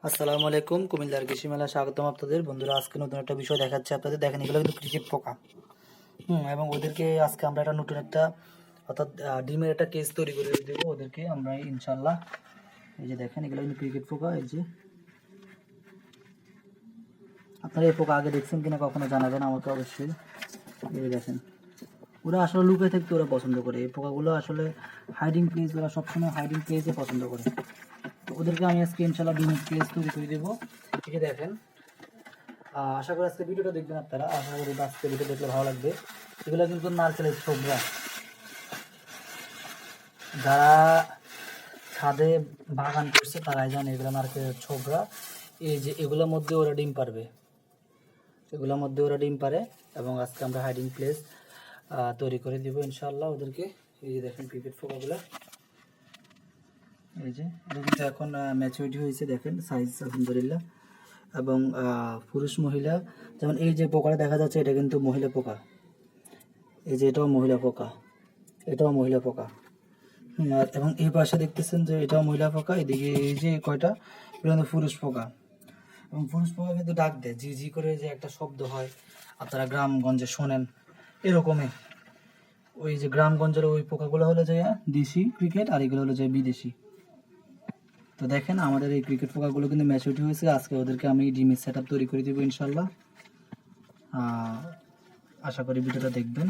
আসসালামু আলাইকুম, কুমিল্লার কৃষি মেলা স্বাগতম আপনাদের। বন্ধুরা, আজকে নতুন একটা বিষয় দেখাচ্ছে আপনাদের। দেখেন, এগুলো কিন্তু ক্রিকেট পোকা। এবং ওদেরকে আজকে আমরা একটা নতুন একটা অর্থাৎ ডিমের একটা কেস তৈরি করে দেবো ওদেরকে আমরা ইনশাল্লাহ। এই যে দেখেন, এগুলো কিন্তু ক্রিকেট পোকা। এই যে আপনারা এই পোকা আগে দেখছেন কিনা কখনো জানাবেন আমাকে অবশ্যই। এই যে দেখেন, ওরা আসলে লুকিয়ে থাকতে ওরা পছন্দ করে। এই পোকাগুলো আসলে হাইডিং প্লেস, ওরা সবসময় হাইডিং প্লেসে পছন্দ করে। তো ওদেরকে আমি আজকে ইনশাল্লাহ ডিমের কেস তৈরি করে দেবো। এই যে দেখেন, আশা করি আজকে ভিডিওটা দেখবেন আপনারা। আশা করি আজকে ভিডিও দেখলে ভালো লাগবে। এগুলো কিন্তু নারকেলের ছোবড়া। যারা ছাদে বাগান করছে তারাই জানে এগুলো নারকেলের ছোবড়া। এই যে এগুলোর মধ্যে ওরা ডিম পারবে, এগুলোর মধ্যে ওরা ডিম পারে। এবং আজকে আমরা হাইডিং প্লেস তৈরি করে দিব ইনশাল্লাহ ওদেরকে। এই যে দেখেন ক্রিকেট পোকাগুলো, এই যে এটা কিন্তু এখন ম্যাচুরিটি হয়েছে। দেখেন সাইজ আলহামদুলিল্লাহ। এবং পুরুষ মহিলা, যেমন এই যে পোকাটা দেখা যাচ্ছে এটা কিন্তু মহিলা পোকা। এই যে এটাও মহিলা পোকা, এটাও মহিলা পোকা। আর এবং এই পাশে দেখতেছেন যে এটাও মহিলা পোকা। এদিকে এই যে কয়টা, এগুলো কিন্তু পুরুষ পোকা। এবং পুরুষ পোকা কিন্তু ডাক দেয় জি জি করে, যে একটা শব্দ হয়, আপনারা গ্রামগঞ্জে শোনেন এরকমই। ওই যে গ্রামগঞ্জের ওই পোকাগুলো হলো যে দেশি ক্রিকেট, আর এগুলো হলো যে বিদেশি। তো দেখেন আমাদের এই ক্রিকেট পোকাগুলো কিন্তু ম্যাচুরিটি হয়েছে। আজকে ওদেরকে আমি ডিমের সেট আপ তৈরি করে দেবো ইনশাল্লাহ। আশা করি ভিডিওটা দেখবেন।